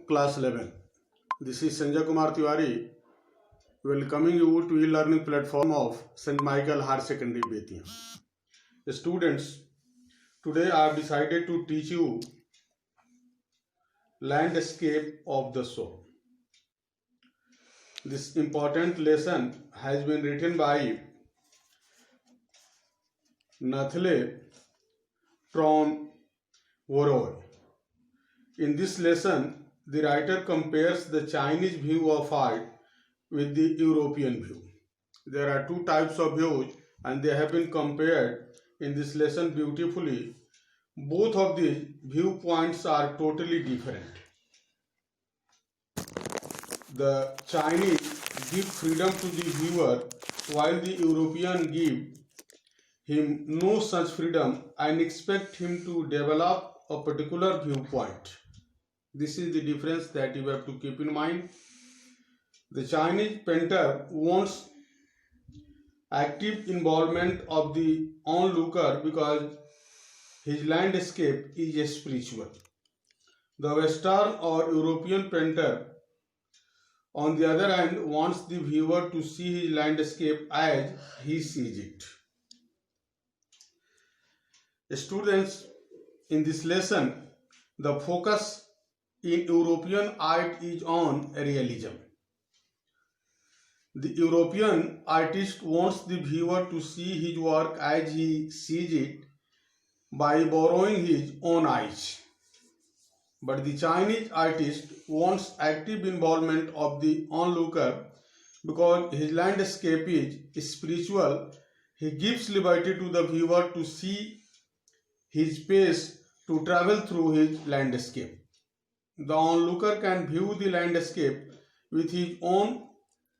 class 11. This is Sanjay Kumar Tiwari welcoming you to e-learning platform of St. Michael Higher Secondary Bettiya. Students, today I have decided to teach you landscape of the soul. This important lesson has been written by Nathle Tron Voroy. In this lesson, the writer compares the Chinese view of art with the European view. There are two types of views and they have been compared in this lesson beautifully. Both of these viewpoints are totally different. The Chinese give freedom to the viewer while the European give him no such freedom and expect him to develop a particular viewpoint. This is the difference that you have to keep in mind. The Chinese painter wants active involvement of the onlooker because his landscape is spiritual. The Western or European painter, on the other hand, wants the viewer to see his landscape as he sees it. Students, in this lesson, the focus in European art is on realism. The European artist wants the viewer to see his work as he sees it by borrowing his own eyes. But the Chinese artist wants active involvement of the onlooker because his landscape is spiritual. He gives liberty to the viewer to see his space to travel through his landscape. The onlooker can view the landscape with his own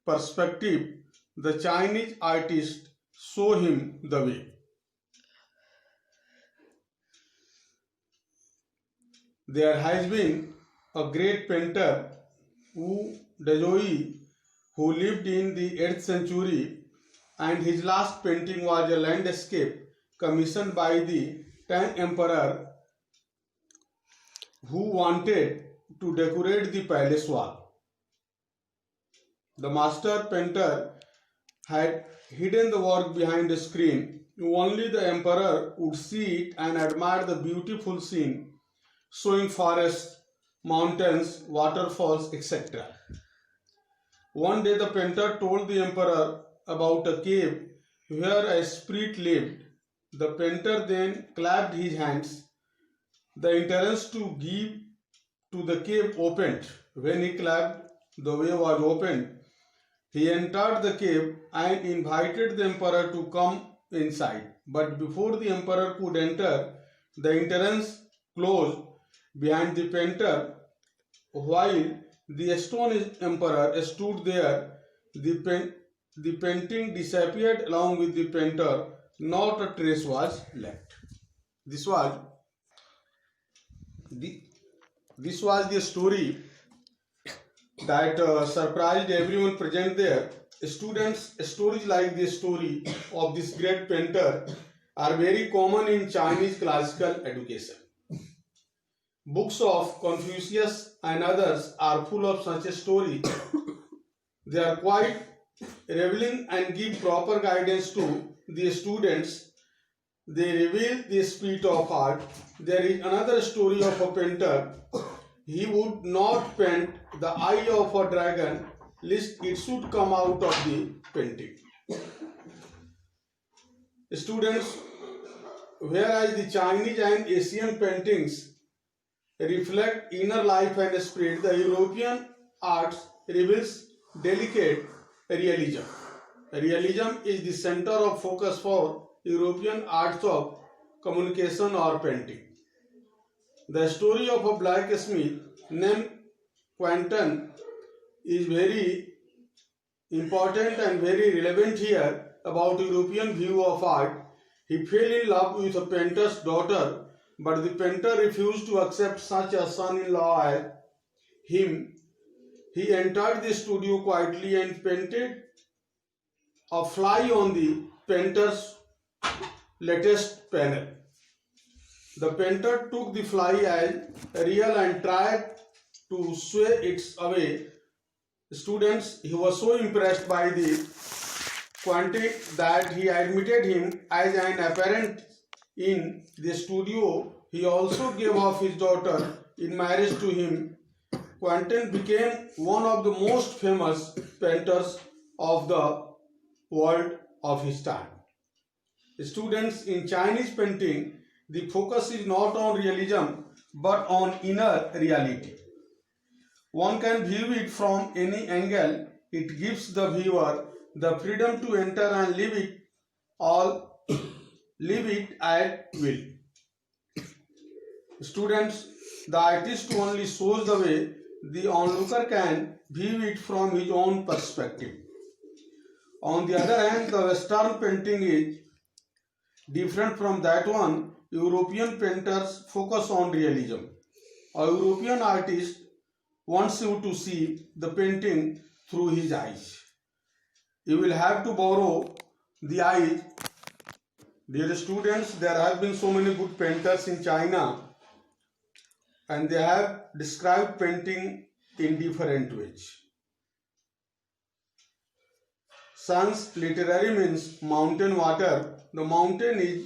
perspective. The Chinese artist show him the way. There has been a great painter, Wu Dezhou, who lived in the 8th century, and his last painting was a landscape commissioned by the Tang Emperor, who wanted to decorate the palace wall. The master painter had hidden the work behind a screen. Only the emperor would see it and admire the beautiful scene showing forests, mountains, waterfalls, etc. One day the painter told the emperor about a cave where a spirit lived. The painter then clapped his hands. The entrance to the cave opened. When he clapped, the way was opened. He entered the cave and invited the emperor to come inside. But before the emperor could enter, the entrance closed behind the painter. While the astonished emperor stood there, the painting disappeared along with the painter. Not a trace was left. This was the story that surprised everyone present there. Students, stories like this story of this great painter are very common in Chinese classical education. Books of Confucius and others are full of such a story. They are quite revealing and give proper guidance to the students. They reveal the spirit of art. There is another story of a painter. He would not paint the eye of a dragon lest it should come out of the painting. Students, whereas the Chinese and Asian paintings reflect inner life and spirit, the European arts reveals delicate realism. Realism is the center of focus for European arts of communication or painting. The story of a blacksmith named Quentin is very important and very relevant here about European view of art. He fell in love with a painter's daughter, but the painter refused to accept such a son-in-law as him. He entered the studio quietly and painted a fly on the painter's latest panel. The painter took the fly as real and tried to sway it away. Students, he was so impressed by the Quantic that he admitted him as an apprentice in the studio. He also gave off his daughter in marriage to him. Quentin became one of the most famous painters of the world of his time. Students, in Chinese painting, the focus is not on realism but on inner reality. One can view it from any angle. It gives the viewer the freedom to enter and leave it at will. Students, the artist only shows the way. The onlooker can view it from his own perspective. On the other hand, the Western painting is different from that one. European painters focus on realism. A European artist wants you to see the painting through his eyes. You will have to borrow the eyes. Dear students, there have been so many good painters in China, and they have described painting in different ways. Sans literary means mountain water. The mountain is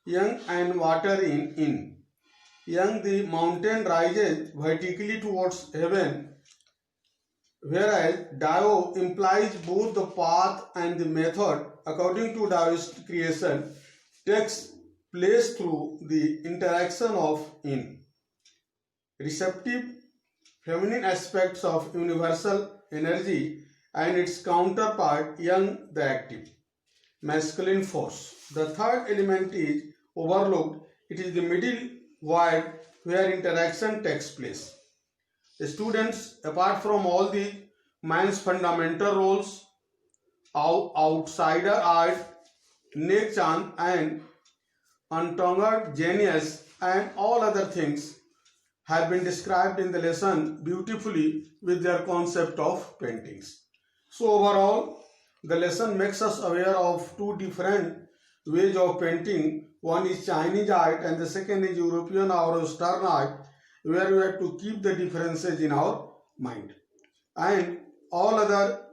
young and water in. Young, the mountain rises vertically towards heaven, whereas Dao implies both the path and the method. According to Taoist, creation takes place through the interaction of yin. Receptive feminine aspects of universal energy and its counterpart yang, the active masculine force. The third element is overlooked. It is the middle word where interaction takes place. The students, apart from all the man's fundamental roles, outsider art, Nek Chand and untongued genius and all other things have been described in the lesson beautifully with their concept of paintings. So overall, the lesson makes us aware of two different ways of painting. One is Chinese art and the second is European or Western art, where we have to keep the differences in our mind. And all other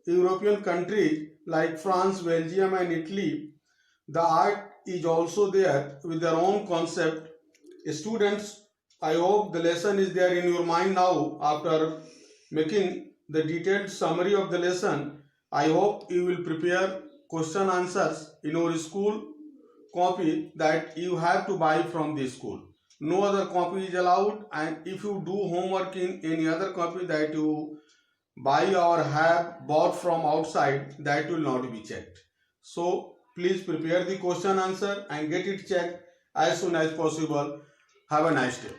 European countries like France, Belgium and Italy, the art is also there with their own concept. Students, I hope the lesson is there in your mind now. After making the detailed summary of the lesson, I hope you will prepare question answers in your school copy that you have to buy from the school. No other copy is allowed, and if you do homework in any other copy that you buy or have bought from outside, that will not be checked. So please prepare the question answer and get it checked as soon as possible. Have a nice day.